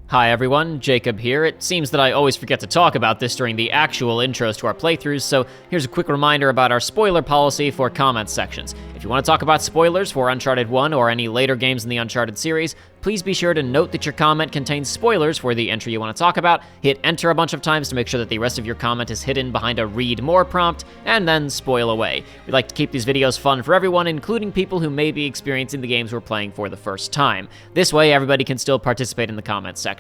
Hi everyone, Jacob here. It seems that I always forget to talk about this during the actual intros to our playthroughs, so here's a quick reminder about our spoiler policy for comment sections. If you want to talk about spoilers for Uncharted 1 or any later games in the Uncharted series, please be sure to note that your comment contains spoilers for the entry you want to talk about, hit enter a bunch of times to make sure that the rest of your comment is hidden behind a read more prompt, and then spoil away. We like to keep these videos fun for everyone, including people who may be experiencing the games we're playing for the first time. This way, everybody can still participate in the comment sections.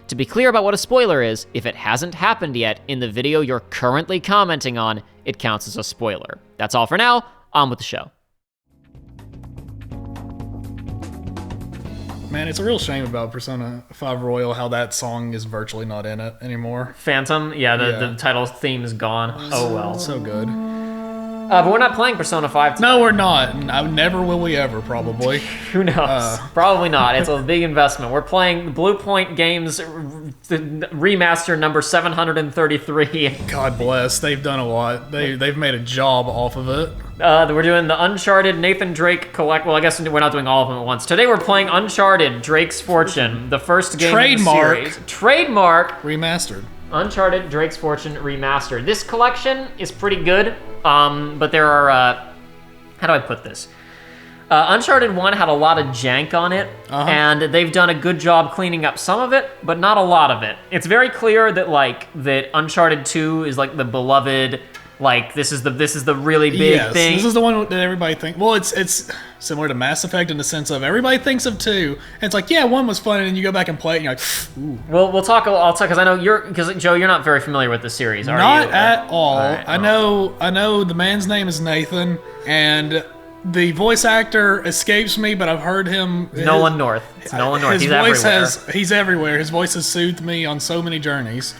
To be clear about what a spoiler is, if it hasn't happened yet in the video you're currently commenting on, it counts as a spoiler. That's all for now, on with the show. Man, it's a real shame about Persona 5 Royal how that song is virtually not in it anymore. Phantom? Yeah, the title theme is gone. Oh well. So good. But we're not playing Persona 5 today. No, we're not. Never will we ever, probably. Who knows? Probably not. It's a big investment. We're playing Blue Point Games remaster number 733. God bless. They've done a lot. They've made a job off of it. We're doing the Uncharted Nathan Drake collect. Well, I guess we're not doing all of them at once. Today we're playing Uncharted Drake's Fortune, the first game in the series. Trademark. Remastered. Uncharted Drake's Fortune remastered. This collection is pretty good, but there are, how do I put this? Uncharted 1 had a lot of jank on it, and they've done a good job cleaning up some of it, but not a lot of it. It's very clear that that Uncharted 2 is like the beloved, like this is the really big thing. This is the one that everybody thinks. Well, it's similar to Mass Effect in the sense of everybody thinks of 2, and it's like, yeah, 1 was fun, and then you go back and play it, and you're like, ooh. Well, I'll talk because I know Joe, you're not very familiar with the series, are you? Not at all. Right, I know the man's name is Nathan, and the voice actor escapes me, but I've heard him. Nolan North. It's Nolan North. He's everywhere. His voice has soothed me on so many journeys.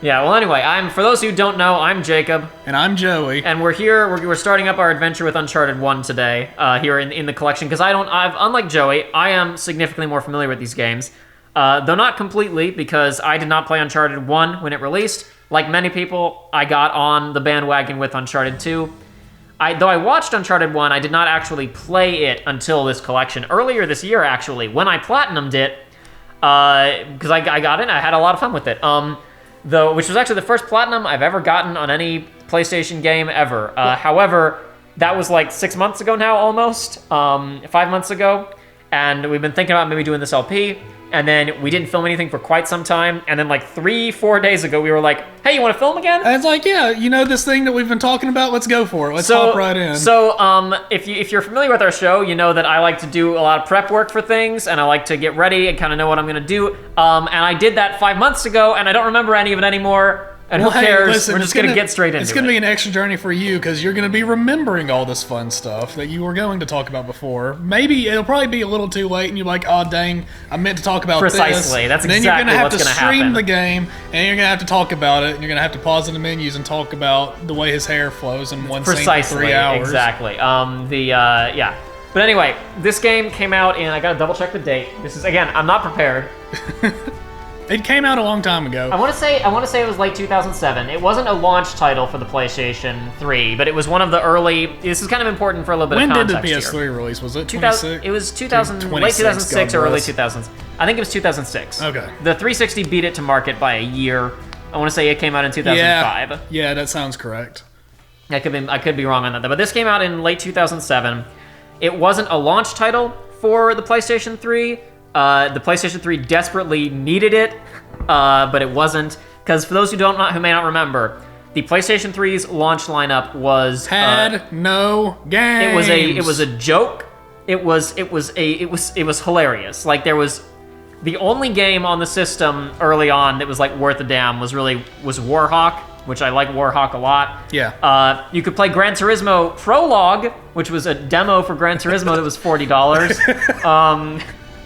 Yeah, well, anyway, for those who don't know, I'm Jacob. And I'm Joey. And we're here, we're starting up our adventure with Uncharted 1 today, here in the collection, because unlike Joey, I am significantly more familiar with these games. Though not completely, because I did not play Uncharted 1 when it released. Like many people, I got on the bandwagon with Uncharted 2. Though I watched Uncharted 1, I did not actually play it until this collection. Earlier this year, actually, when I platinumed it, because I got it, I had a lot of fun with it. Which was actually the first platinum I've ever gotten on any PlayStation game ever. However, that was like 6 months ago now, almost, 5 months ago, and we've been thinking about maybe doing this LP, and then we didn't film anything for quite some time, and then like 3-4 days ago, we were like, hey, you want to film again? And it's like, yeah, you know this thing that we've been talking about? Let's go for it. Let's hop right in. So, if you're familiar with our show, you know that I like to do a lot of prep work for things, and I like to get ready and kind of know what I'm going to do. And I did that 5 months ago, and I don't remember any of it anymore. And who cares? Listen, we're just going to get straight into it. It's going to be an extra journey for you, because you're going to be remembering all this fun stuff that you were going to talk about before. Maybe it'll probably be a little too late, and you're like, oh, dang, I meant to talk about this. Precisely. That's exactly what's going to happen. Then you're going to have to stream the game, and you're going to have to talk about it, and you're going to have to pause in the menus and talk about the way his hair flows in one scene for 3 hours. Exactly. Yeah. But anyway, this game came out, and I got to double check the date. This is, again, I'm not prepared. It came out a long time ago. I want to say it was late 2007. It wasn't a launch title for the PlayStation 3, but it was one of the early. This is kind of important for a little bit of context. When did the PS3 here. Release? Was it 2006? It was 2000, late 2006 or early 2000s. I think it was 2006. Okay. The 360 beat it to market by a year. I want to say it came out in 2005. Yeah, that sounds correct. I could be wrong on that, but this came out in late 2007. It wasn't a launch title for the PlayStation 3. The PlayStation 3 desperately needed it, but it wasn't. Because for those who may not remember, the PlayStation 3's launch lineup had no games. It was a joke. It was hilarious. Like there was the only game on the system early on that was like worth a damn was Warhawk, which I like Warhawk a lot. Yeah. You could play Gran Turismo Prologue, which was a demo for Gran Turismo that was $40.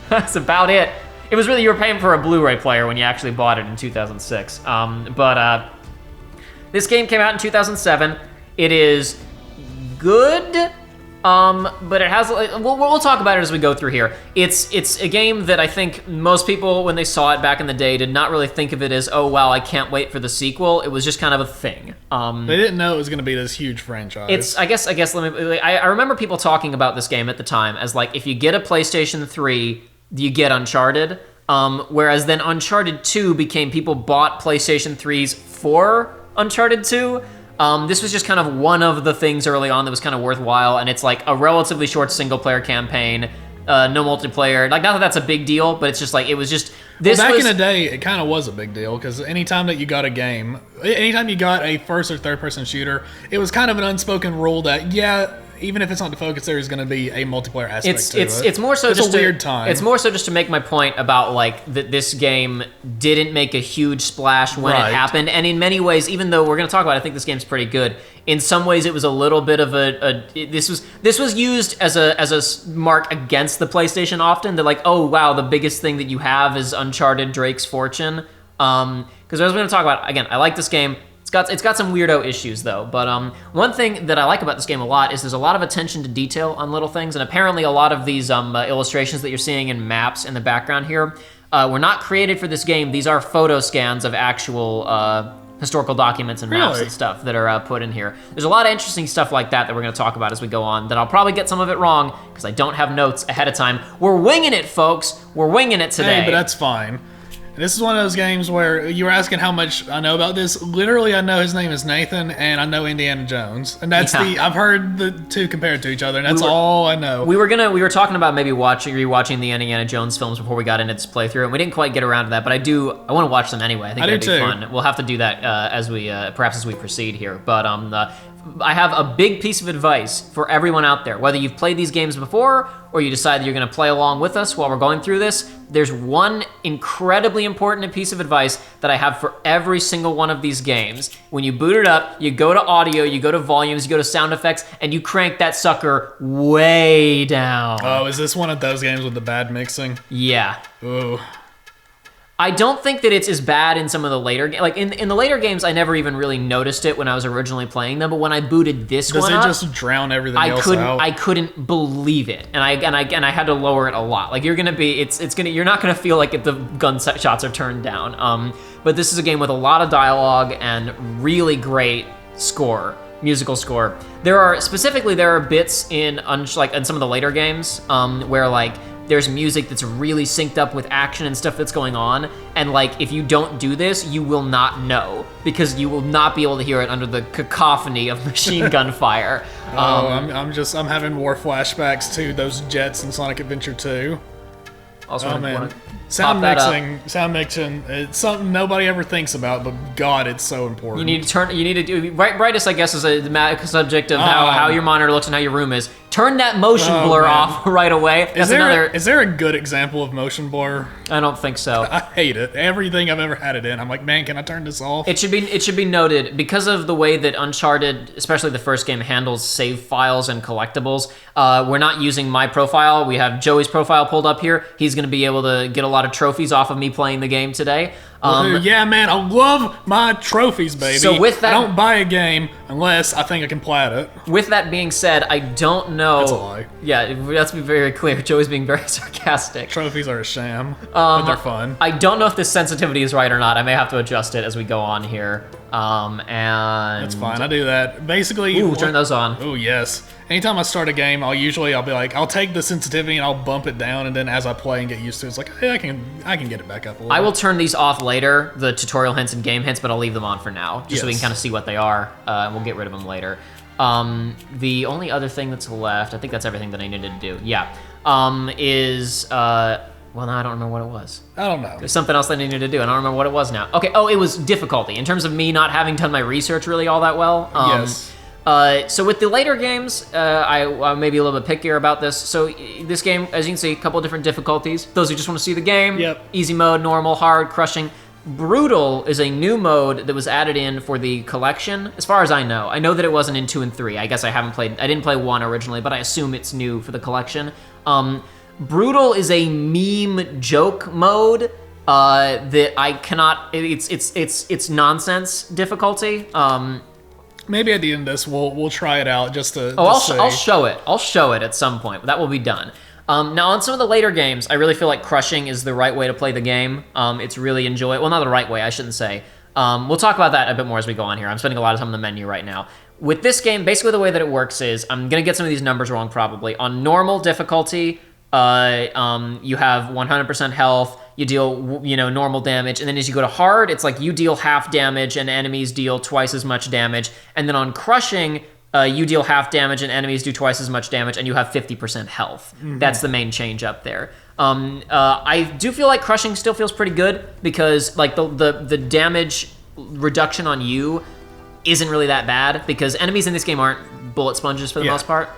That's about it. It was really, you were paying for a Blu-ray player when you actually bought it in 2006. But this game came out in 2007. It is good, but it has, we'll talk about it as we go through here. It's a game that I think most people, when they saw it back in the day, did not really think of it as, oh, wow, I can't wait for the sequel. It was just kind of a thing. They didn't know it was going to be this huge franchise. I guess, I remember people talking about this game at the time as like, if you get a PlayStation 3, you get Uncharted. Whereas then Uncharted 2 became people bought PlayStation 3s for Uncharted 2. This was just kind of one of the things early on that was kind of worthwhile, and it's like a relatively short single-player campaign, no multiplayer. Like, not that that's a big deal, but it's just like, it was just... Back in the day, it kind of was a big deal, because anytime that you got a game, anytime you got a first or third-person shooter, it was kind of an unspoken rule that, yeah, even if it's not the focus, there is going to be a multiplayer aspect to it. It's more so it's just a weird time. It's more so just to make my point about like that this game didn't make a huge splash when it happened, and in many ways, even though we're going to talk about it, I think this game's pretty good. In some ways, it was a little bit of this was used as a mark against the PlayStation often. They're like, oh wow, the biggest thing that you have is Uncharted Drake's Fortune. Because as we're going to talk about, again, I like this game. It's got some weirdo issues though, but one thing that I like about this game a lot is there's a lot of attention to detail on little things, and apparently a lot of these illustrations that you're seeing in maps in the background here were not created for this game. These are photo scans of actual historical documents and maps and stuff that are put in here. There's a lot of interesting stuff like that we're going to talk about as we go on, that I'll probably get some of it wrong because I don't have notes ahead of time. We're winging it, folks. We're winging it today. Hey, but that's fine. This is one of those games where you were asking how much I know about this. Literally, I know his name is Nathan, and I know Indiana Jones, and that's I've heard the two compared to each other, and that's all I know. We were talking about maybe rewatching the Indiana Jones films before we got into this playthrough, and we didn't quite get around to that. But I want to watch them anyway. I think that'd be fun. We'll have to do that as we proceed here. But I have a big piece of advice for everyone out there. Whether you've played these games before or you decide that you're going to play along with us while we're going through this, there's one incredibly important piece of advice that I have for every single one of these games. When you boot it up, you go to audio, you go to volumes, you go to sound effects, and you crank that sucker way down. Oh, is this one of those games with the bad mixing? Yeah. Ooh. I don't think that it's as bad in some of the later games. Like, in the later games, I never even really noticed it when I was originally playing them, but when I booted this one up... Does it just drown everything else out? I couldn't believe it, and I had to lower it a lot. Like, you're not gonna feel like if the gunshots are turned down. But this is a game with a lot of dialogue and really great musical score. There are bits in some of the later games where like there's music that's really synced up with action and stuff that's going on, and like if you don't do this, you will not know, because you will not be able to hear it under the cacophony of machine gun fire. I'm having more flashbacks to those jets in Sonic Adventure 2. Also, sound mixing, it's something nobody ever thinks about, but God, it's so important. You need to do brightest, I guess, is a subject of how your monitor looks and how your room is. Turn that motion blur off right away. Is there a good example of motion blur? I don't think so. I hate it. Everything I've ever had it in, I'm like, man, can I turn this off? It should be noted, because of the way that Uncharted, especially the first game, handles save files and collectibles. We're not using my profile. We have Joey's profile pulled up here. He's going to be able to get a lot of trophies off of me playing the game today. Yeah, man, I love my trophies, baby. So with that, I don't buy a game unless I think I can plat it. With that being said, I don't know. That's a lie. Yeah, let's be very clear. Joey's being very sarcastic. Trophies are a sham, but they're fun. I don't know if this sensitivity is right or not. I may have to adjust it as we go on here. And that's fine. I do that. Basically, turn those on. Oh yes. Anytime I start a game, I'll be like, I'll take the sensitivity and I'll bump it down, and then as I play and get used to it, it's like, hey, I can get it back up a little. I will turn these off later, the tutorial hints and game hints, but I'll leave them on for now, just so we can kind of see what they are, and we'll get rid of them later. The only other thing that's left, I think that's everything that I needed to do. Yeah, well, no, I don't remember what it was. I don't know. There's something else I needed to do, and I don't remember what it was now. Okay, it was difficulty, in terms of me not having done my research really all that well. Yes. So with the later games, I may be a little bit pickier about this. So this game, as you can see, a couple of different difficulties. Those who just want to see the game, easy mode, normal, hard, crushing. Brutal is a new mode that was added in for the collection, as far as I know. I know that it wasn't in 2 and 3. I guess I didn't play 1 originally, but I assume it's new for the collection. Brutal is a meme joke mode that I cannot. It's nonsense difficulty. Maybe at the end of this, we'll try it out just to. I'll show it. I'll show it at some point. That will be done. Now, on some of the later games, I really feel like crushing is the right way to play the game. It's really enjoyable. Well, not the right way, I shouldn't say. We'll talk about that a bit more as we go on here. I'm spending a lot of time on the menu right now. With this game, basically the way that it works is, I'm going to get some of these numbers wrong probably. On normal difficulty, you have 100% health. you deal, normal damage. And then as you go to hard, it's like you deal half damage and enemies deal twice as much damage. And then on crushing, you deal half damage and enemies do twice as much damage, and you have 50% health. That's the main change up there. I do feel like crushing still feels pretty good because like the damage reduction on you isn't really that bad because enemies in this game aren't bullet sponges for the most part.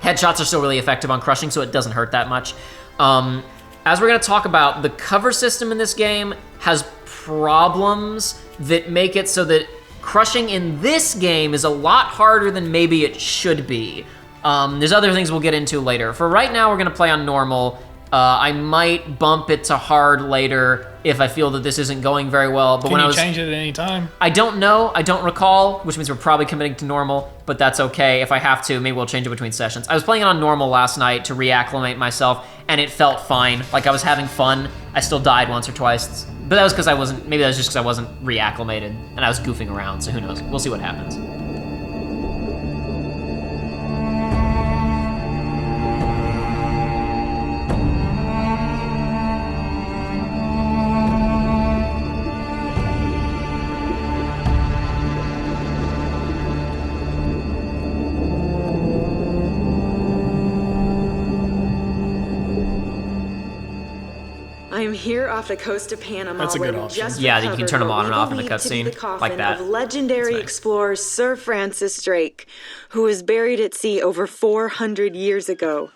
Headshots are still really effective on crushing, so it doesn't hurt that much. As we're going to talk about, the cover system in this game has problems that make it so that crushing in this game is a lot harder than maybe it should be. There's other things we'll get into later. For right now, we're going to play on normal. I might bump it to hard later if I feel that this isn't going very well. But Can you change it at any time? I don't know. I don't recall, which means we're probably committing to normal, but that's okay. If I have to, maybe we'll change it between sessions. I was playing it on normal last night to reacclimate myself, and it felt fine. Like I was having fun. I still died once or twice, but that was because maybe that was just because I wasn't reacclimated, and I was goofing around, so who knows? We'll see what happens. I'm here off the coast of Panama. That's a good where we option. just Yeah, you can recovered turn them what on and we off in the believe to be cutscene, the coffin like that. Of legendary That's nice. explorer Sir Francis Drake, who was buried at sea over 400 years ago.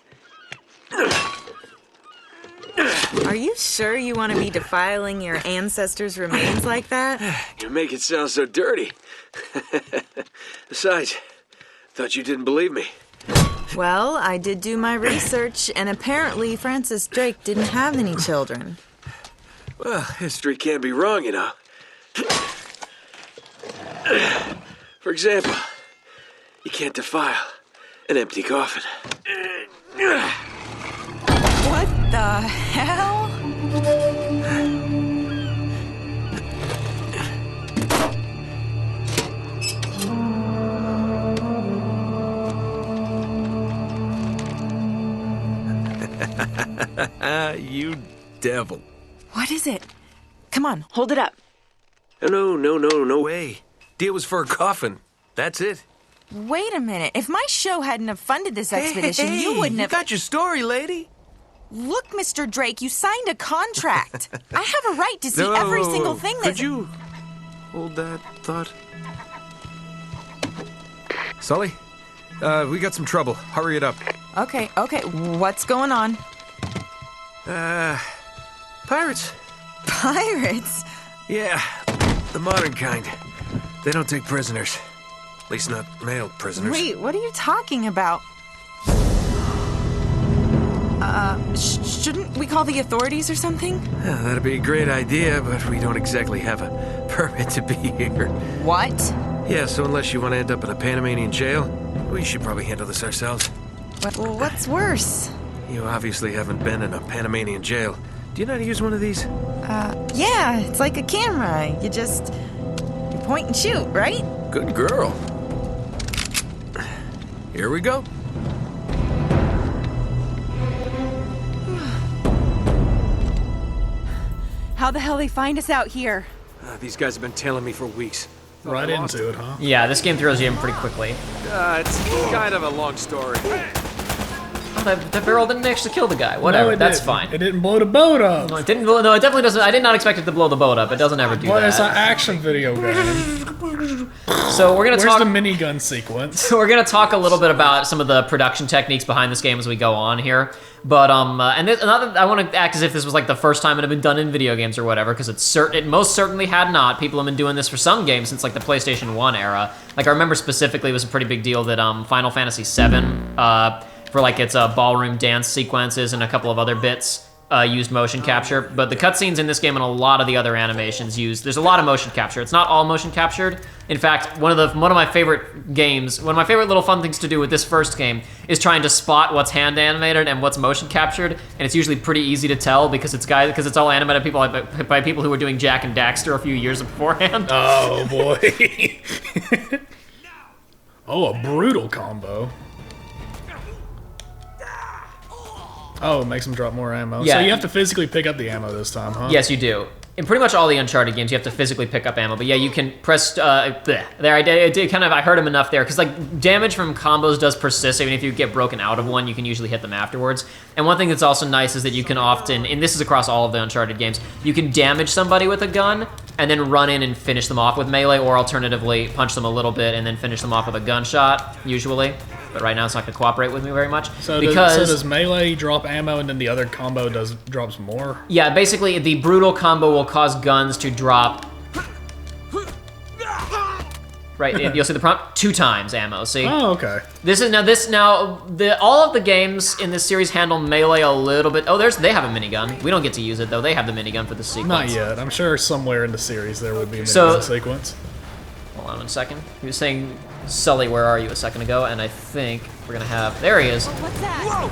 Are you sure you want to be defiling your ancestors' remains like that? You make it sound so dirty. Besides, thought you didn't believe me. Well, I did do my research, and apparently Francis Drake didn't have any children. Well, history can't be wrong, you know. For example, you can't defile an empty coffin. What the hell? You devil. What is it? Come on, hold it up. No way. Deal was for a coffin. That's it. Wait a minute. If my show hadn't have funded this expedition, you wouldn't have... You got your story, lady. Look, Mr. Drake, you signed a contract. I have a right to see every single thing that's... Could you hold that thought? Sully, we got some trouble. Hurry it up. Okay. What's going on? Pirates. Pirates? Yeah, the modern kind. They don't take prisoners. At least not male prisoners. Wait, what are you talking about? Shouldn't we call the authorities or something? Yeah, that'd be a great idea, but we don't exactly have a permit to be here. What? Yeah, so unless you want to end up in a Panamanian jail, we should probably handle this ourselves. Well, what's worse? You obviously haven't been in a Panamanian jail. Do you know how to use one of these? Yeah, it's like a camera. You point and shoot, right? Good girl. Here we go. How the hell they find us out here? These guys have been tailing me for weeks. Right into it, huh? Yeah, this game throws you in pretty quickly. It's kind of a long story. Oh, that barrel didn't actually kill the guy. Whatever, No, that's didn't. fine. It didn't blow the boat up. No, it didn't. No, it definitely doesn't. I did not expect it to blow the boat up. It doesn't ever do Well, that. it's an action video game. So we're gonna Where's talk. the minigun sequence? So we're gonna talk a little bit about some of the production techniques behind this game as we go on here. But and another, I want to act as if this was like the first time it had been done in video games or whatever, because it most certainly had not. People have been doing this for some games since like the PlayStation 1 era. Like I remember specifically, it was a pretty big deal that Final Fantasy VII, for like its ballroom dance sequences and a couple of other bits, used motion capture. But the cutscenes in this game and a lot of the other animations there's a lot of motion capture. It's not all motion captured. In fact, one of my favorite games, one of my favorite little fun things to do with this first game is trying to spot what's hand animated and what's motion captured, and it's usually pretty easy to tell because it's all animated by people who were doing Jak and Daxter a few years beforehand. Oh boy. Oh, a brutal combo. Oh, it makes them drop more ammo. Yeah. So you have to physically pick up the ammo this time, huh? Yes, you do. In pretty much all the Uncharted games, you have to physically pick up ammo. But yeah, you can press. There, I did kind of. I heard him enough there because like damage from combos does persist. Even if you get broken out of one, you can usually hit them afterwards. And one thing that's also nice is that you can often, and this is across all of the Uncharted games, you can damage somebody with a gun and then run in and finish them off with melee, or alternatively punch them a little bit and then finish them off with a gunshot. Usually. But right now it's not going to cooperate with me very much. So does melee drop ammo and then the other combo drops more? Yeah, basically the brutal combo will cause guns to drop. Right, you'll see the prompt 2 times ammo. See? Oh, okay. All of the games in this series handle melee a little bit. Oh, they have a minigun. We don't get to use it though. They have the minigun for the sequence. Not yet. I'm sure somewhere in the series there would be a minigun sequence. Hold on 1 second. He was saying, Sully, where are you a second ago? And I think we're gonna have, there he is. What's that? Whoa!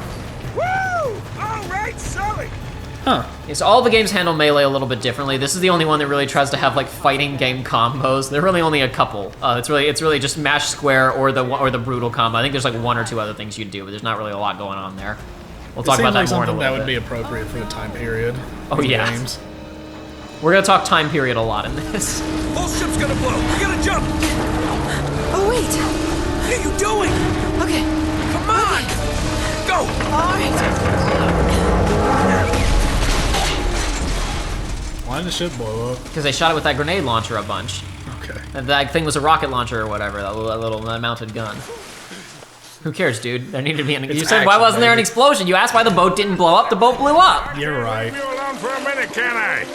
Woo! All right, Sully! Huh. Yeah, so all the games handle melee a little bit differently. This is the only one that really tries to have like fighting game combos. There are really only a couple. It's really just mash square or the brutal combo. I think there's like 1 or 2 other things you do, but there's not really a lot going on there. We'll talk about that more in a little bit. Something that would be appropriate for the time period. Oh yeah. Games. We're gonna talk time period a lot in this. Whole ship's gonna blow. We gotta jump. Oh, wait. What are you doing? Okay. Come on! Go! All right. Why did the ship blow up? Because they shot it with that grenade launcher a bunch. Okay. And that thing was a rocket launcher or whatever, that little mounted gun. Who cares, dude? There needed to be an. You said, why action, wasn't there an baby. explosion? You asked why the boat didn't blow up. The boat blew up. You're right. Leave me alone for a minute, can I?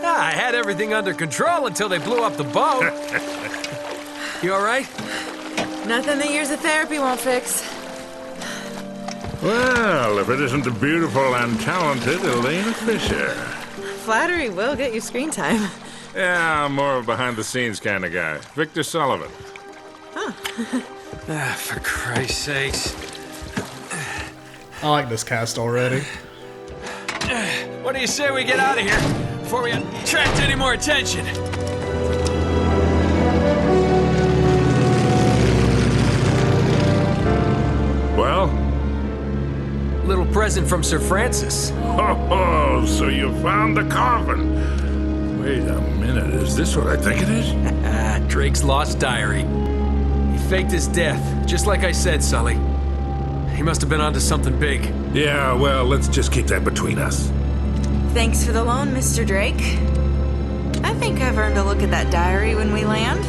I had everything under control until they blew up the boat. You all right? Nothing that years of therapy won't fix. Well, if it isn't the beautiful and talented Elena Fisher. Flattery will get you screen time. Yeah, I'm more of a behind-the-scenes kind of guy. Victor Sullivan. For Christ's sakes. I like this cast already. What do you say we get out of here before we attract any more attention? Well? Little present from Sir Francis. Oh, so you found the coffin. Wait a minute, is this what I think it is? Drake's lost diary. He faked his death, just like I said, Sully. He must have been onto something big. Yeah, well, let's just keep that between us. Thanks for the loan, Mr. Drake. I think I've earned a look at that diary when we land.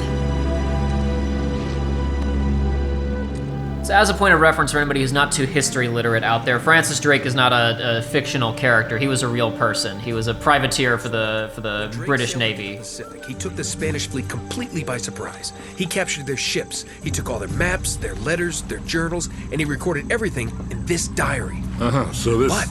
So as a point of reference for anybody who's not too history literate out there, Francis Drake is not a fictional character. He was a real person. He was a privateer for the British Navy. He took the Spanish fleet completely by surprise. He captured their ships. He took all their maps, their letters, their journals, and he recorded everything in this diary. So this... But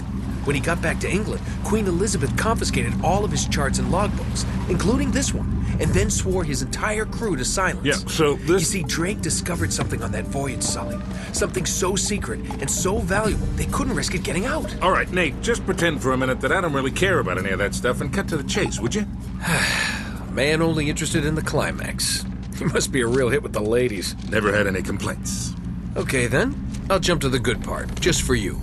when he got back to England, Queen Elizabeth confiscated all of his charts and logbooks, including this one, and then swore his entire crew to silence. Yeah, so this... You see, Drake discovered something on that voyage, Sully. Something so secret and so valuable, they couldn't risk it getting out. All right, Nate, just pretend for a minute that I don't really care about any of that stuff and cut to the chase, would you? A man only interested in the climax. He must be a real hit with the ladies. Never had any complaints. Okay, then. I'll jump to the good part, just for you.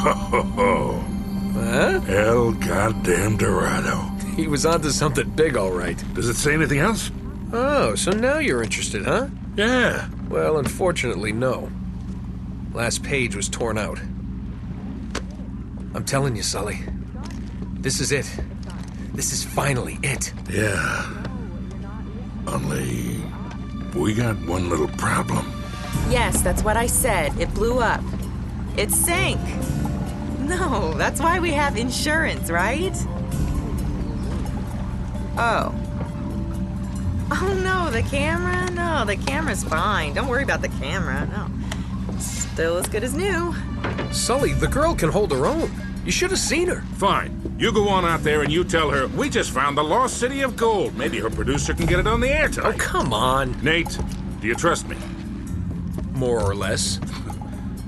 Ho, ho, ho. Huh? El goddamn Dorado. He was onto something big, all right. Does it say anything else? Oh, so now you're interested, huh? Yeah. Well, unfortunately, no. Last page was torn out. I'm telling you, Sully. This is it. This is finally it. Yeah. Only... we got one little problem. Yes, that's what I said. It blew up. It sank. No, that's why we have insurance, right? Oh. Oh no, the camera? No, the camera's fine. Don't worry about the camera. No. Still as good as new. Sully, the girl can hold her own. You should have seen her. Fine. You go on out there and you tell her, we just found the lost city of gold. Maybe her producer can get it on the air tonight. Oh, come on. Nate, do you trust me? More or less.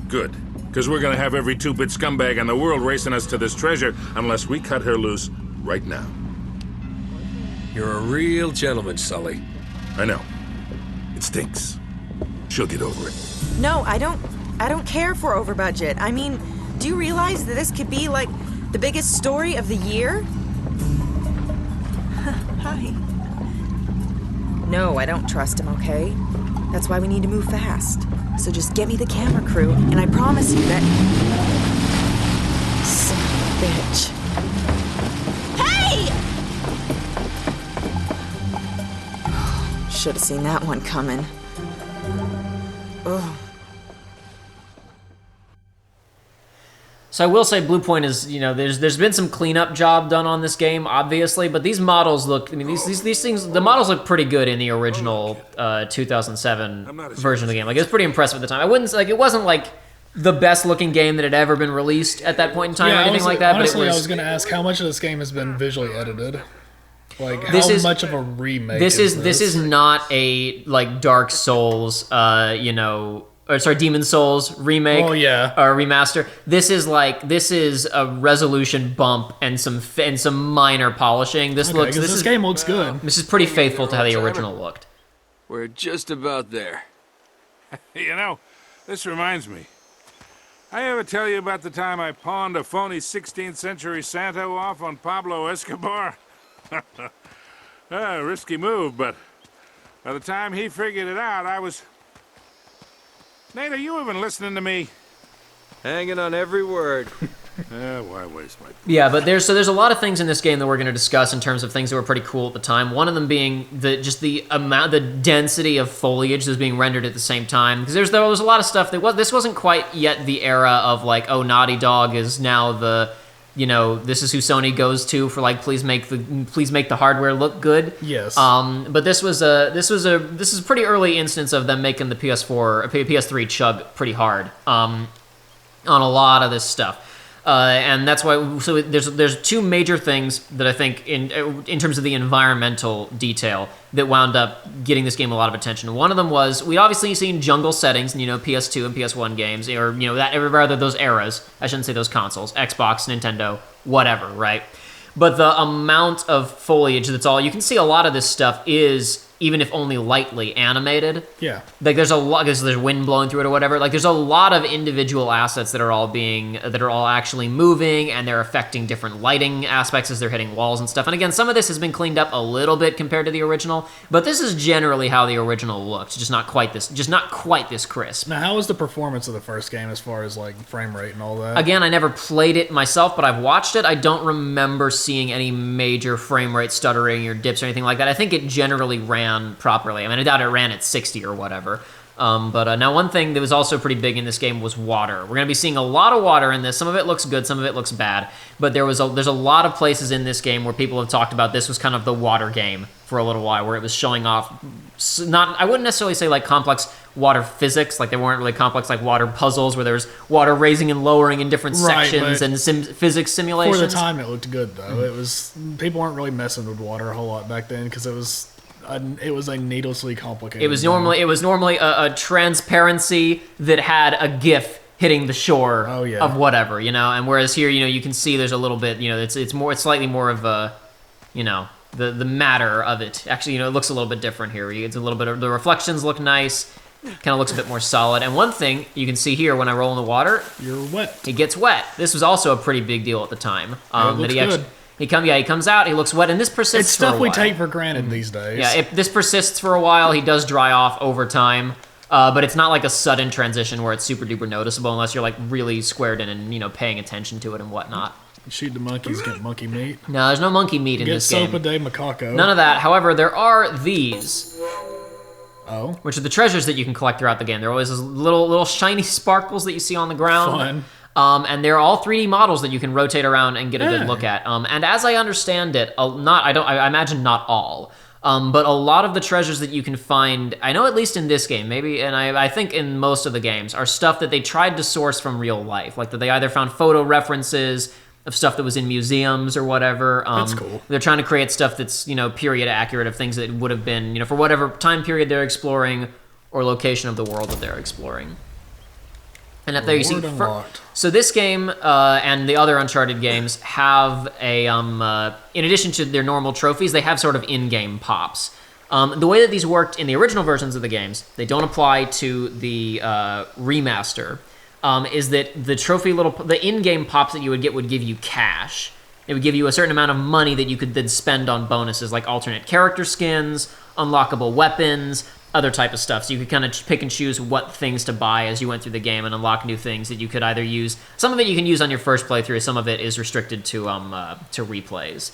Good. Because we're going to have every two-bit scumbag in the world racing us to this treasure unless we cut her loose right now. You're a real gentleman, Sully. I know. It stinks. She'll get over it. No, I don't. I don't care for over budget. I mean, do you realize that this could be like the biggest story of the year? Hi. No, I don't trust him, okay? That's why we need to move fast. So just get me the camera crew, and I promise you that... Son of a bitch. Hey! Should have seen that one coming. Ugh. So I will say Blue Point is, there's been some cleanup job done on this game, obviously, but these models look, these things, the models look pretty good in the original 2007 version of the game. Like, it was pretty impressive at the time. I wouldn't, like, it wasn't, like, the best looking game that had ever been released at that point in time or anything like that, honestly, but it was... I was going to ask, how much of this game has been visually edited? Like, how much of a remake is this? This is not a, like, Dark Souls, Demon Souls remake or remaster. This is a resolution bump and some minor polishing. This game looks good. This is pretty faithful to how the original looked. We're just about there. This reminds me. I ever tell you about the time I pawned a phony 16th century Santo off on Pablo Escobar? Risky move, but by the time he figured it out, I was... Nate, are you even listening to me? Hanging on every word. Why waste my... Yeah, but there's a lot of things in this game that we're going to discuss in terms of things that were pretty cool at the time. One of them being the density of foliage that was being rendered at the same time. Because there was a lot of stuff this wasn't quite yet the era of like, oh, Naughty Dog is now the... this is who Sony goes to for like, please make the hardware look good. Yes. But this is a pretty early instance of them making the PS3 chug pretty hard. On a lot of this stuff. And that's why. So there's two major things that I think in terms of the environmental detail that wound up getting this game a lot of attention. One of them was we obviously seen jungle settings in PS2 and PS1 games, or rather those eras. I shouldn't say those consoles, Xbox, Nintendo, whatever, right? But the amount of foliage that's all you can see. A lot of this stuff is, even if only lightly, animated. Yeah. Like there's a lot, because there's wind blowing through it or whatever. Like there's a lot of individual assets that are all actually moving, and they're affecting different lighting aspects as they're hitting walls and stuff. And again, some of this has been cleaned up a little bit compared to the original, but this is generally how the original looked. Just not quite this crisp. Now, how was the performance of the first game as far as like frame rate and all that? Again, I never played it myself, but I've watched it. I don't remember seeing any major frame rate stuttering or dips or anything like that. I think it generally ran properly. I mean, I doubt it ran at 60 or whatever. But now one thing that was also pretty big in this game was water. We're going to be seeing a lot of water in this. Some of it looks good, some of it looks bad. But there's a lot of places in this game where people have talked about this was kind of the water game for a little while, where it was showing off, I wouldn't necessarily say like complex water physics, like they weren't really complex like water puzzles where there's water raising and lowering in different sections and physics simulations. For the time, it looked good though. It was, people weren't really messing with water a whole lot back then because it was a needlessly complicated. It was normally a transparency that had a GIF hitting the shore of whatever, and whereas here, you can see there's a little bit, it's slightly more of a, the matter of it. Actually, it looks a little bit different here. It's a little bit of, the reflections look nice, kind of looks a bit more solid. And one thing you can see here when I roll in the water, you're wet. It gets wet. This was also a pretty big deal at the time. It looks good. He comes out, he looks wet, and this persists for a while. It's stuff we take for granted these days. Yeah, if this persists for a while, he does dry off over time, but it's not like a sudden transition where it's super duper noticeable unless you're like really squared in and, paying attention to it and whatnot. Shoot the monkeys, get monkey meat. No, there's no monkey meat in this game. Get sopa de macaco. None of that. However, there are these. Oh. Which are the treasures that you can collect throughout the game. There are always those little shiny sparkles that you see on the ground. Fun. And they're all 3D models that you can rotate around and get a good look at. And as I understand it, I imagine not all, but a lot of the treasures that you can find, I know at least in this game, maybe, and I think in most of the games, are stuff that they tried to source from real life. Like that they either found photo references of stuff that was in museums or whatever. That's cool. They're trying to create stuff that's, period accurate of things that would have been, for whatever time period they're exploring or location of the world that they're exploring. And up there you see, so this game and the other Uncharted games have a, in addition to their normal trophies, they have sort of in-game pops. The way that these worked in the original versions of the games, they don't apply to the remaster. is that the in-game pops that you would get would give you cash. It would give you a certain amount of money that you could then spend on bonuses like alternate character skins, unlockable weapons, other type of stuff. So you could kind of pick and choose what things to buy as you went through the game and unlock new things that you could either use. Some of it you can use on your first playthrough. Some of it is restricted to replays.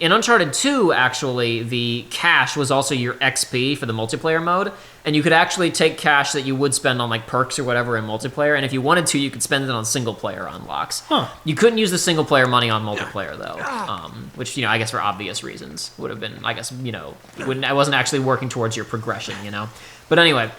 In Uncharted 2, actually, the cash was also your XP for the multiplayer mode, and you could actually take cash that you would spend on like perks or whatever in multiplayer, and if you wanted to, you could spend it on single-player unlocks. You couldn't use the single-player money on multiplayer, though, which, I guess for obvious reasons would have been, I wasn't actually working towards your progression, But anyway...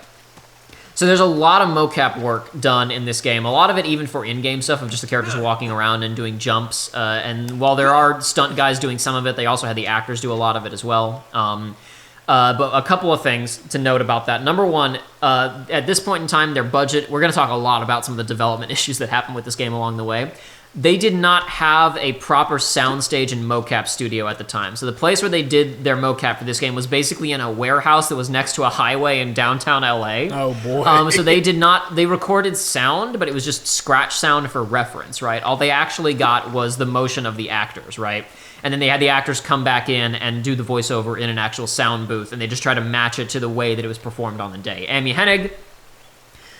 So there's a lot of mocap work done in this game. A lot of it even for in-game stuff of just the characters walking around and doing jumps. And while there are stunt guys doing some of it, they also had the actors do a lot of it as well. But a couple of things to note about that. Number one, at this point in time, their budget, we're going to talk a lot about some of the development issues that happened with this game along the way. They did not have a proper soundstage and mocap studio at the time. So the place where they did their mocap for this game was basically in a warehouse that was next to a highway in downtown LA. Oh, boy. So they recorded sound, but it was just scratch sound for reference, right? All they actually got was the motion of the actors, right? And then they had the actors come back in and do the voiceover in an actual sound booth, and they just try to match it to the way that it was performed on the day. Amy Hennig,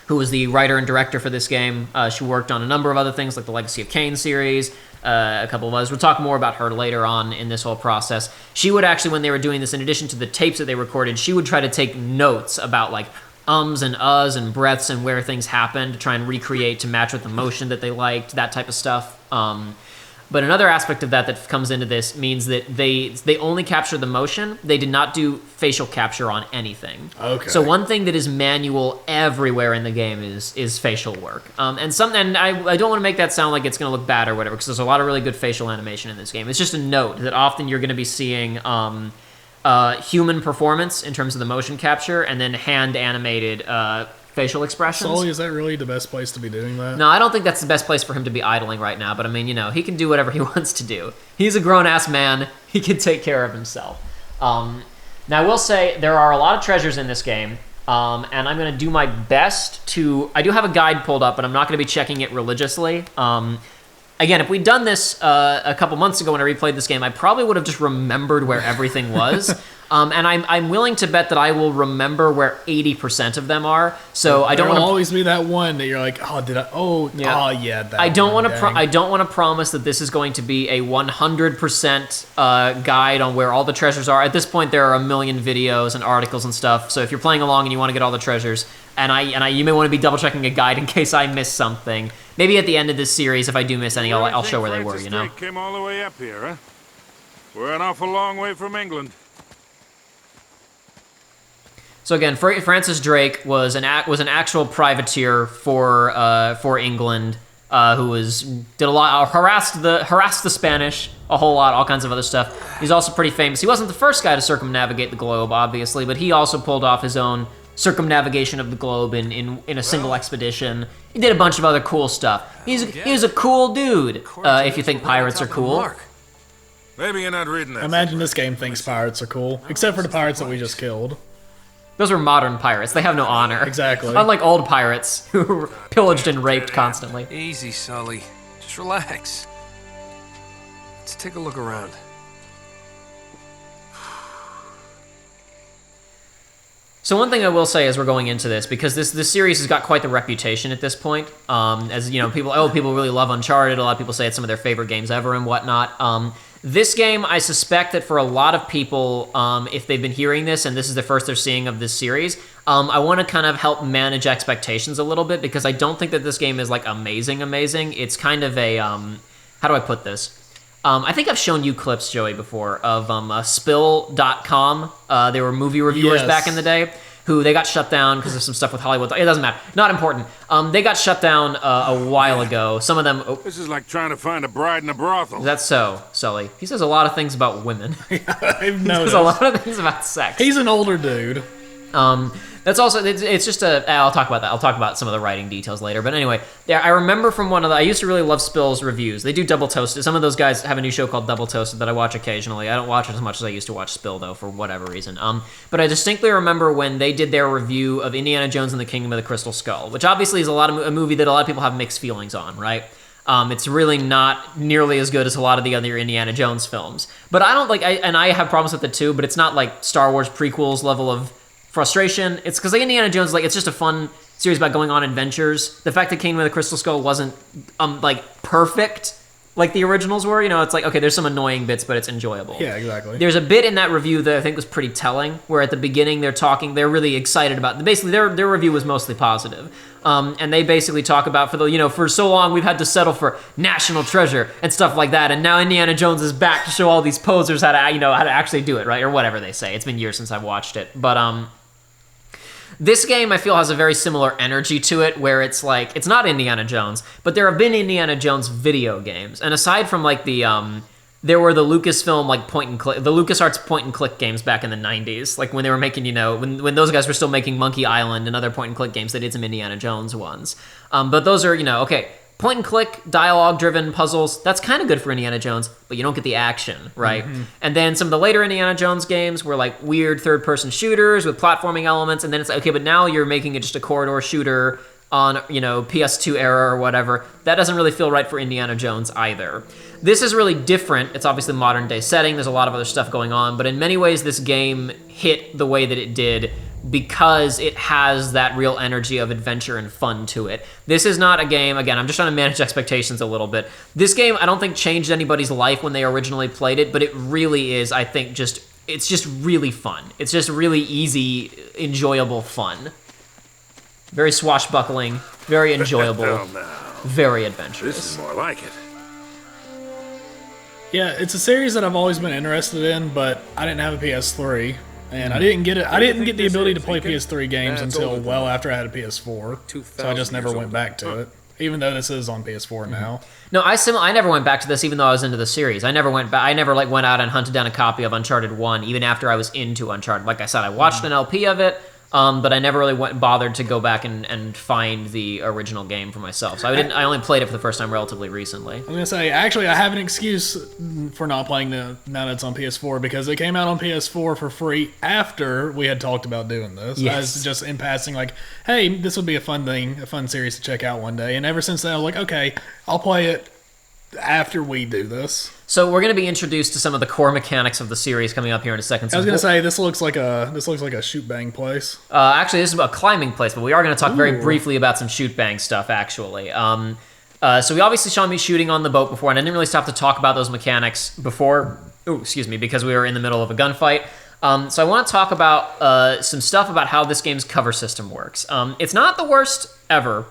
who was the writer and director for this game. She worked on a number of other things, like the Legacy of Kain series, a couple of others. We'll talk more about her later on in this whole process. She would actually, when they were doing this, in addition to the tapes that they recorded, she would try to take notes about, like, ums and uhs and breaths and where things happened to try and recreate to match with the motion that they liked, that type of stuff. But another aspect of that comes into this means that they only capture the motion. They did not do facial capture on anything. Okay. So one thing that is manual everywhere in the game is facial work. And I don't want to make that sound like it's going to look bad or whatever, because there's a lot of really good facial animation in this game. It's just a note that often you're going to be seeing human performance in terms of the motion capture, and then hand animated facial expressions. Sully, is that really the best place to be doing that? No, I don't think that's the best place for him to be idling right now, but I mean, he can do whatever he wants to do. He's a grown-ass man. He can take care of himself. Now, I will say there are a lot of treasures in this game, and I'm going to do my best to... I do have a guide pulled up, but I'm not going to be checking it religiously. Again, if we'd done this a couple months ago when I replayed this game, I probably would have just remembered where everything was. And I'm willing to bet that I will remember where 80% of them are. So I don't There will want to always be that one that you're like, oh, did I? Oh, Yeah. oh yeah. That I don't one, want to. dang. I don't want to promise that this is going to be a 100% guide on where all the treasures are. At this point, there are a million videos and articles and stuff. So if you're playing along and you want to get all the treasures, you may want to be double checking a guide in case I miss something. Maybe at the end of this series, if I do miss any, I'll show where they were. Francis Drake came all the way up here, huh? We're an awful long way from England. So again, Francis Drake was an actual privateer for England, who did a lot, harassed the Spanish a whole lot, all kinds of other stuff. He's also pretty famous. He wasn't the first guy to circumnavigate the globe, obviously, but he also pulled off his own circumnavigation of the globe in a single expedition. He did a bunch of other cool stuff. He's a cool dude. If you think pirates are cool. Maybe you're not reading that. Imagine this game thinks pirates are cool, except for the pirates that we just killed. Those are modern pirates. They have no honor. Exactly. Unlike old pirates who were pillaged and raped constantly. Easy, Sully. Just relax. Let's take a look around. So one thing I will say as we're going into this, because this series has got quite the reputation at this point, as people really love Uncharted. A lot of people say it's some of their favorite games ever and whatnot. This game, I suspect that for a lot of people, if they've been hearing this and this is the first they're seeing of this series, I want to kind of help manage expectations a little bit, because I don't think that this game is like amazing. It's kind of a, how do I put this? I think I've shown you clips, Joey, before of Spill.com. They were movie reviewers back in the day, who they got shut down because of some stuff with Hollywood. It doesn't matter. Not important. They got shut down a while ago. Some of them... Oh, This is like trying to find a bride in a brothel. that's so, Sully. He says a lot of things about women. I've He says noticed. a lot of things about sex. He's an older dude. That's also, it's just I'll talk about that. I'll talk about some of the writing details later. But anyway, yeah, I remember from I used to really love Spill's reviews. They do Double Toasted. Some of those guys have a new show called Double Toasted that I watch occasionally. I don't watch it as much as I used to watch Spill, though, for whatever reason. But I distinctly remember when they did their review of Indiana Jones and the Kingdom of the Crystal Skull, which obviously is a movie that a lot of people have mixed feelings on, right? It's really not nearly as good as a lot of the other Indiana Jones films. But I don't and I have problems with it too, but it's not like Star Wars prequels level of frustration. It's because Indiana Jones, it's just a fun series about going on adventures. The fact that Kingdom of the Crystal Skull wasn't perfect like the originals were, it's like, okay, there's some annoying bits, but it's enjoyable. Yeah, exactly. There's a bit in that review that I think was pretty telling, where at the beginning they're really excited about, basically their review was mostly positive. And they basically talk about for so long we've had to settle for national treasure and stuff like that, and now Indiana Jones is back to show all these posers how to actually do it, right? Or whatever they say. It's been years since I've watched it. But this game, I feel, has a very similar energy to it, where it's like, it's not Indiana Jones, but there have been Indiana Jones video games. And aside from there were the Lucasfilm point and click, the LucasArts point and click games back in the 90s, when they were making, when those guys were still making Monkey Island and other point and click games. They did some Indiana Jones ones. But those are, okay, point and click, dialogue driven puzzles, that's kind of good for Indiana Jones, but you don't get the action, right? Mm-hmm. And then some of the later Indiana Jones games were weird third person shooters with platforming elements, and then it's okay, but now you're making it just a corridor shooter on, PS2 era or whatever. That doesn't really feel right for Indiana Jones either. This is really different. It's obviously modern day setting. There's a lot of other stuff going on, but in many ways this game hit the way that it did because it has that real energy of adventure and fun to it. This is not a game, again, I'm just trying to manage expectations a little bit. This game, I don't think changed anybody's life when they originally played it, but it really is, I think, it's just really fun. It's just really easy, enjoyable fun. Very swashbuckling, very enjoyable, Oh, no. very adventurous. This is more like it. Yeah, it's a series that I've always been interested in, but I didn't have a PS3, and I didn't get it. I didn't get the ability to play PS3 games until well after I had a PS4, so I just never went back to it. Even though this is on PS4 now. No, I never went back to this, even though I was into the series. I never went back. I never went out and hunted down a copy of Uncharted 1, even after I was into Uncharted. Like I said, I watched an LP of it. But I never really bothered to go back and find the original game for myself. So I only played it for the first time relatively recently. I'm going to say, actually, I have an excuse for not playing now that it's on PS4, because it came out on PS4 for free after we had talked about doing this. Yes. I was just in passing hey, this would be a fun series to check out one day. And ever since then, I was okay, I'll play it after we do this. So we're going to be introduced to some of the core mechanics of the series coming up here in a second. I was going to say, this looks like a shoot bang place. Actually, this is a climbing place, but we are going to talk very briefly about some shoot bang stuff, actually. So we obviously saw me shooting on the boat before, and I didn't really stop to talk about those mechanics before, because we were in the middle of a gunfight. So I want to talk about some stuff about how this game's cover system works. It's not the worst ever,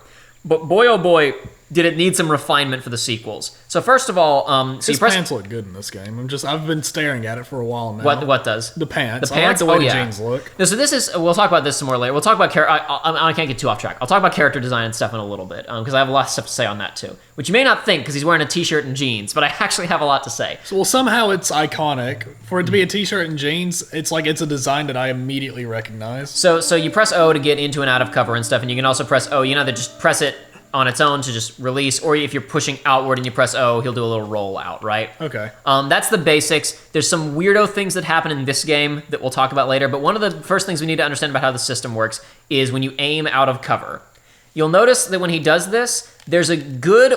but boy oh boy, did it need some refinement for the sequels. So first of all, his pants look good in this game. I've been staring at it for a while now. What does? The pants. The pants? I like the way the jeans look. No, so this is, we'll talk about this some more later. We'll talk about I can't get too off track. I'll talk about character design and stuff in a little bit, because I have a lot of stuff to say on that too. Which you may not think, because he's wearing a t-shirt and jeans, but I actually have a lot to say. So, somehow it's iconic. For it to be a t-shirt and jeans, it's it's a design that I immediately recognize. So you press O to get into and out of cover and stuff, and you can also press O. You can either just press it on its own to just release, or if you're pushing outward and you press O, he'll do a little roll out, right? Okay. That's the basics. There's some weirdo things that happen in this game that we'll talk about later, but one of the first things we need to understand about how the system works is when you aim out of cover. You'll notice that when he does this, there's a good,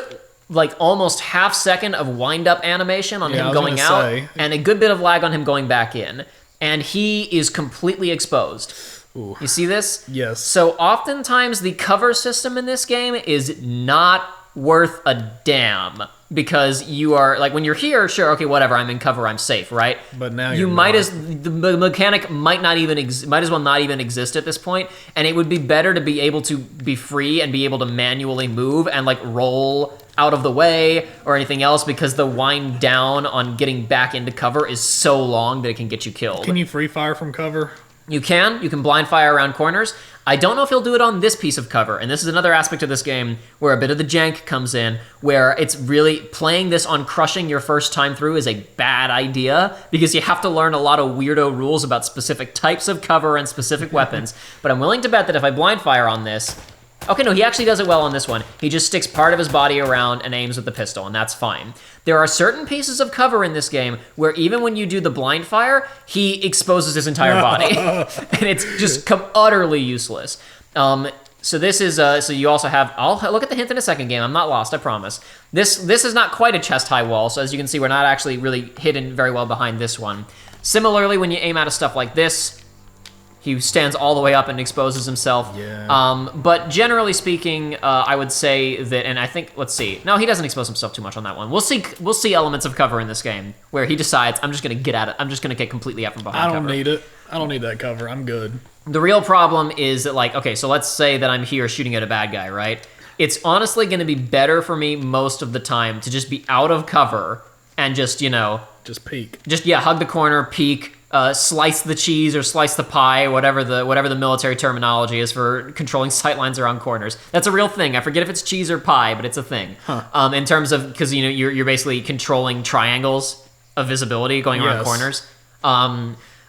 almost half second of wind-up animation on him going out, and a good bit of lag on him going back in. And he is completely exposed. Ooh. You see this? Yes. So oftentimes the cover system in this game is not worth a damn, because you are when you're here, sure, okay, whatever, I'm in cover, I'm safe, right? But now the mechanic might as well not even exist at this point, and it would be better to be able to be free and be able to manually move and roll out of the way or anything else, because the wind down on getting back into cover is so long that it can get you killed. Can you free fire from cover? You can blind fire around corners. I don't know if he'll do it on this piece of cover, and this is another aspect of this game where a bit of the jank comes in, where it's really playing this on crushing your first time through is a bad idea, because you have to learn a lot of weirdo rules about specific types of cover and specific weapons. But I'm willing to bet that if I blind fire on this... Okay, no, he actually does it well on this one. He just sticks part of his body around and aims with the pistol, and that's fine. There are certain pieces of cover in this game where even when you do the blind fire, he exposes his entire body. And it's just utterly useless. So this is, so you also have, I'll look at the hint in a second, game. I'm not lost, I promise. This is not quite a chest-high wall, so as you can see, we're not actually really hidden very well behind this one. Similarly, when you aim out of stuff like this, he stands all the way up and exposes himself. Yeah. But generally speaking, I would say that, and I think, let's see. No, he doesn't expose himself too much on that one. We'll see elements of cover in this game where he decides, I'm just going to get at it. I'm just going to get completely out from behind I don't cover. need it. I don't need that cover. I'm good. The real problem is that, like, okay, so let's say that I'm here shooting at a bad guy, right? It's honestly going to be better for me most of the time to just be out of cover and just, you know... Just peek. Just, yeah, hug the corner, peek, slice the cheese or slice the pie, whatever the military terminology is for controlling sightlines around corners. That's a real thing. I forget if it's cheese or pie, but it's a thing. Huh. In terms of, because, you know, you're basically controlling triangles of visibility going around corners.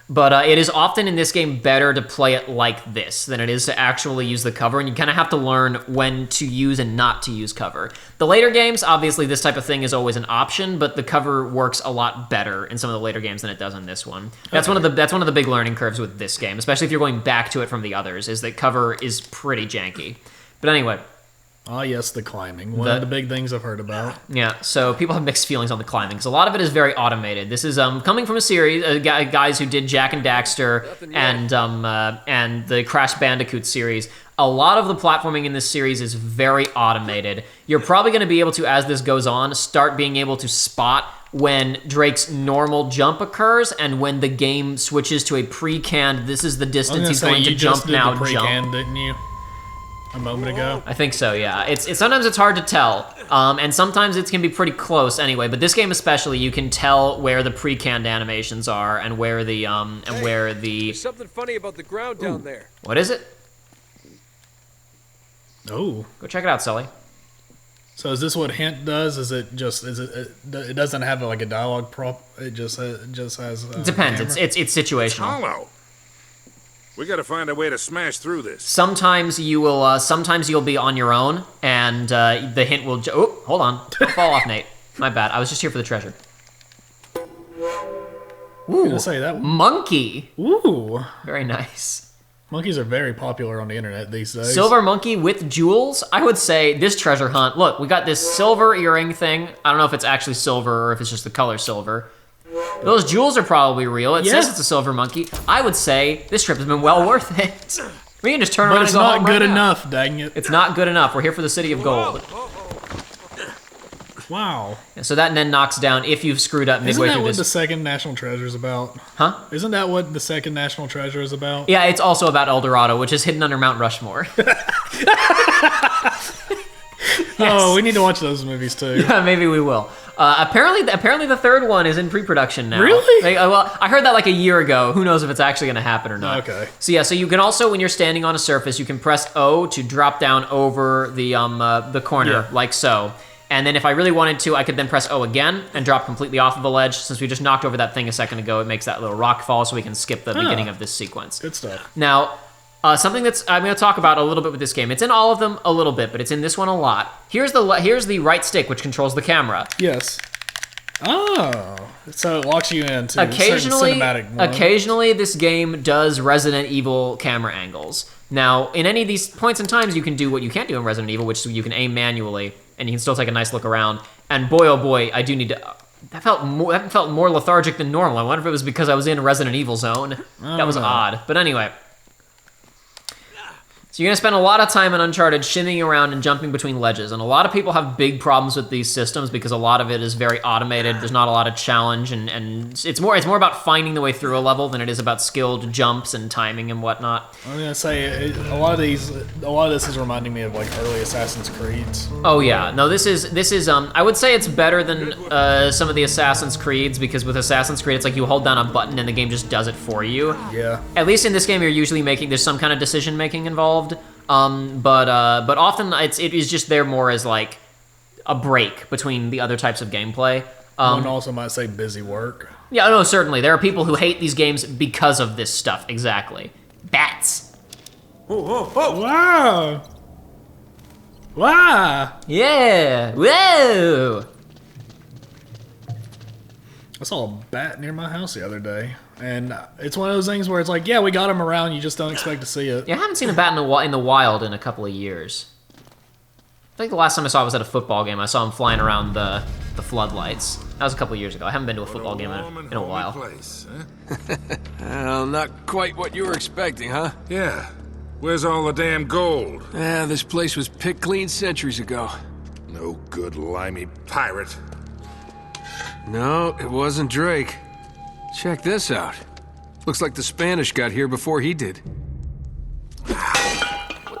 But it is often in this game better to play it like this than it is to actually use the cover, and you kind of have to learn when to use and not to use cover. The later games, obviously, this type of thing is always an option, but the cover works a lot better in some of the later games than it does in this one. That's one of the big learning curves with this game, especially if you're going back to it from the others, is that cover is pretty janky. But anyway. Ah, yes, the climbing. One of the big things I've heard about. Yeah, so people have mixed feelings on the climbing, because a lot of it is very automated. This is coming from a series, guys who did Jak and Daxter and the Crash Bandicoot series. A lot of the platforming in this series is very automated. You're probably going to be able to, as this goes on, start being able to spot when Drake's normal jump occurs and when the game switches to a pre-canned, this is the distance he's going to jump now, jump. Didn't you? A moment ago? I think so, yeah. It's sometimes it's hard to tell, and sometimes it can be pretty close anyway, but this game especially, you can tell where the pre-canned animations are and where the, There's something funny about the ground down there. What is it? Oh. Go check it out, Sully. So is this what hint does? It doesn't have like a dialogue prop? It just has... It depends. It's situational. It's hollow. We gotta find a way to smash through this. Sometimes you'll be on your own, and the hint will. Oh, hold on! Don't fall off, Nate. My bad. I was just here for the treasure. Ooh, gonna say that one. Monkey. Ooh, very nice. Monkeys are very popular on the internet these days. Silver monkey with jewels. I would say this treasure hunt. Look, we got this silver earring thing. I don't know if it's actually silver or if it's just the color silver. Those jewels are probably real. It says it's a silver monkey. I would say this trip has been well worth it. We can just turn around and go home. But it's not good enough, dang it. It's not good enough. We're here for the City of Gold. Wow. Yeah, so that then knocks down if you've screwed up midway through this. Isn't that what the second National Treasure is about? Huh? Isn't that what the second National Treasure is about? Yeah, it's also about El Dorado, which is hidden under Mount Rushmore. Oh, we need to watch those movies too. Yeah, maybe we will. Apparently the third one is in pre-production now. Really? Well, I heard that like a year ago. Who knows if it's actually going to happen or not. Okay. So yeah, so you can also, when you're standing on a surface, you can press O to drop down over the corner, like so. And then if I really wanted to, I could then press O again and drop completely off of the ledge. Since we just knocked over that thing a second ago, it makes that little rock fall, so we can skip the beginning of this sequence. Good stuff. Now, something that's I'm going to talk about a little bit with this game. It's in all of them a little bit, but it's in this one a lot. Here's the right stick, which controls the camera. Yes. Oh, so it locks you into cinematic mode. Occasionally, this game does Resident Evil camera angles. Now, in any of these points in times, you can do what you can't do in Resident Evil, which is you can aim manually, and you can still take a nice look around. And boy, oh boy, I do need to... That felt more lethargic than normal. I wonder if it was because I was in a Resident Evil zone. That was odd. But anyway... So you're going to spend a lot of time in Uncharted shimmying around and jumping between ledges, and a lot of people have big problems with these systems because a lot of it is very automated. There's not a lot of challenge, and it's more about finding the way through a level than it is about skilled jumps and timing and whatnot. I'm gonna say a lot of this is reminding me of like early Assassin's Creeds. Oh yeah, no, this is I would say it's better than some of the Assassin's Creeds, because with Assassin's Creed it's like you hold down a button and the game just does it for you. Yeah. At least in this game, you're usually there's some kind of decision making involved. But often it is just there more as like a break between the other types of gameplay. One also might say busy work. Yeah, no, certainly there are people who hate these games because of this stuff. Exactly. Bats. Wow. Wow. Yeah. Whoa. I saw a bat near my house the other day, and it's one of those things where it's like, yeah, we got him around, you just don't expect to see it. Yeah, I haven't seen a bat in the wild in a couple of years. I think the last time I saw it was at a football game. I saw him flying around the floodlights. That was a couple of years ago. I haven't been to a football game in a while. Place, Well, not quite what you were expecting, huh? Yeah. Where's all the damn gold? Yeah, this place was picked clean centuries ago. No good limey pirate. No, it wasn't Drake. Check this out. Looks like the Spanish got here before he did.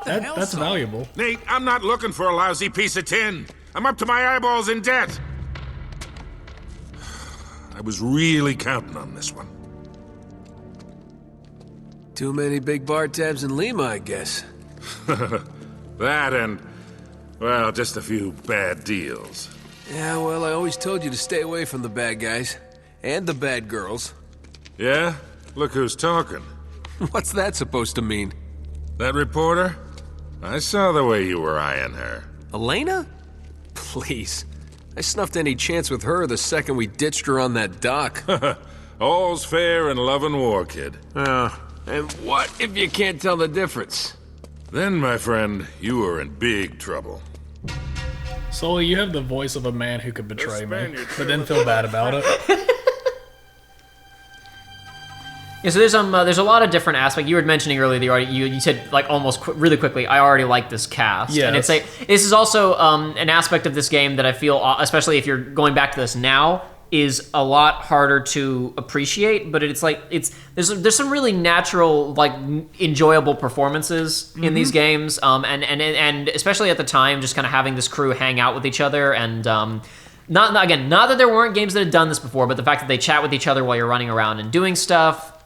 That's valuable. Nate, I'm not looking for a lousy piece of tin. I'm up to my eyeballs in debt. I was really counting on this one. Too many big bar tabs in Lima, I guess. That and, well, just a few bad deals. Yeah, well, I always told you to stay away from the bad guys. And the bad girls. Yeah? Look who's talking. What's that supposed to mean? That reporter? I saw the way you were eyeing her. Elena? Please. I snuffed any chance with her the second we ditched her on that dock. All's fair in love and war, kid. And what if you can't tell the difference? Then, my friend, you are in big trouble. Sully, you have the voice of a man who could betray me, but then feel bad about it. Yeah, so there's a lot of different aspects. You were mentioning earlier, you said like almost really quickly, I already like this cast. Yes. And this is also an aspect of this game that I feel, especially if you're going back to this now, is a lot harder to appreciate. But there's some really natural, like enjoyable performances in these games, and especially at the time, just kind of having this crew hang out with each other and. Not that there weren't games that had done this before, but the fact that they chat with each other while you're running around and doing stuff.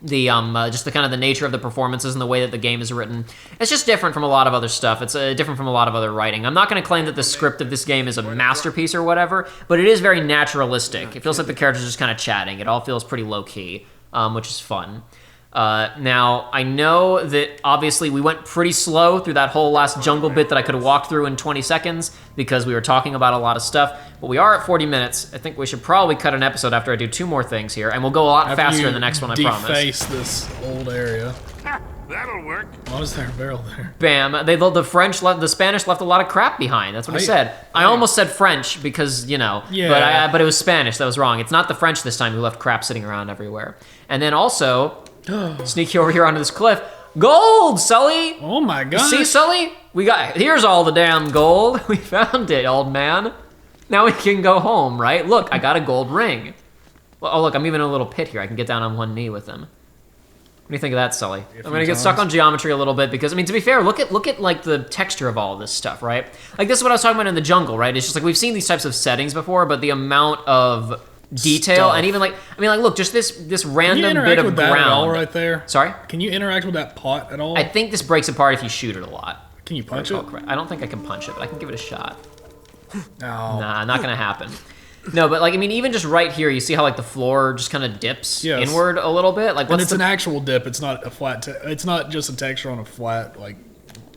Just the kind of the nature of the performances and the way that the game is written. It's just different from a lot of other stuff. It's different from a lot of other writing. I'm not going to claim that the script of this game is a masterpiece or whatever, but it is very naturalistic. It feels like the characters are just kind of chatting. It all feels pretty low-key, which is fun. Now, I know that obviously we went pretty slow through that whole last jungle bit that I could have walked through in 20 seconds because we were talking about a lot of stuff, but we are at 40 minutes. I think we should probably cut an episode after I do 2 more things here, and we'll go a lot faster in the next one, I promise. Deface this old area. That'll work. Why was there a barrel there? Bam. The Spanish left a lot of crap behind. That's what I said. I almost said French because, Yeah. but it was Spanish. That was wrong. It's not the French this time who left crap sitting around everywhere. And then also, sneak you over here onto this cliff. Gold, Sully! Oh my god. See, Sully? Here's all the damn gold. We found it, old man. Now we can go home, right? Look, I got a gold ring. Well, oh, look, I'm even in a little pit here. I can get down on one knee with them. What do you think of that, Sully? I'm gonna get stuck on geometry a little bit because, to be fair, look at like the texture of all of this stuff, right? Like this is what I was talking about in the jungle, right? It's just like we've seen these types of settings before, but the amount of detail Stuff. and even look, just this random bit of with that ground at all right there? Sorry? Can you interact with that pot at all? I think this breaks apart if you shoot it a lot. Can you punch it? I don't think I can punch it, but I can give it a shot. No. Nah, not gonna happen. No, but even just right here, you see how the floor just kind of dips inward a little bit. And it's an actual dip. It's not a flat. It's not just a texture on a flat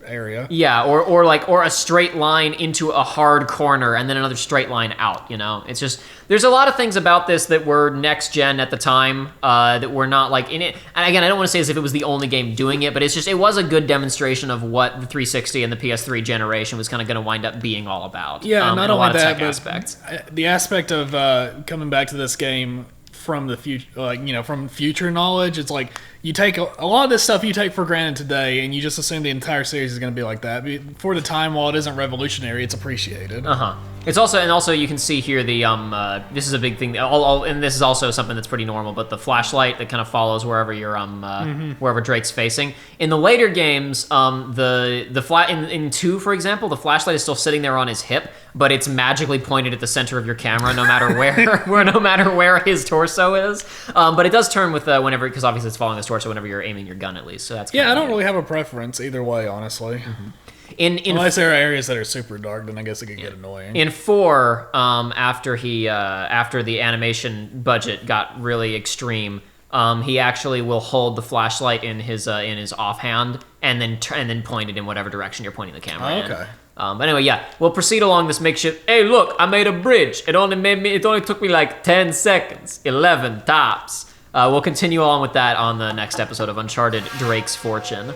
area. Yeah, or a straight line into a hard corner and then another straight line out. It's just there's a lot of things about this that were next gen at the time that were not in it. And again, I don't want to say as if it was the only game doing it, but it was a good demonstration of what the 360 and the PS3 generation was kind of going to wind up being all about. Yeah, not a only lot of that, tech but aspects. The aspect of coming back to this game from the future, from future knowledge. It's like you take a lot of this stuff you take for granted today, and you just assume the entire series is going to be like that. For the time, while it isn't revolutionary, it's appreciated. It's also you can see here the this is a big thing. And this is also something that's pretty normal. But the flashlight that kind of follows wherever you're wherever Drake's facing. In the later games, in 2, for example, the flashlight is still sitting there on his hip, but it's magically pointed at the center of your camera, no matter where his torso is. But it does turn with whenever, because obviously it's following his torso whenever you're aiming your gun, at least. So that's I don't really have a preference either way, honestly. Unless there are areas that are super dark, then I guess it could get annoying. In 4, after the animation budget got really extreme, he actually will hold the flashlight in his offhand and then point it in whatever direction you're pointing the camera in. Okay. But anyway, we'll proceed along this makeshift. Hey, look, I made a bridge. It only took me like 10 seconds, 11 tops. We'll continue on with that on the next episode of Uncharted: Drake's Fortune.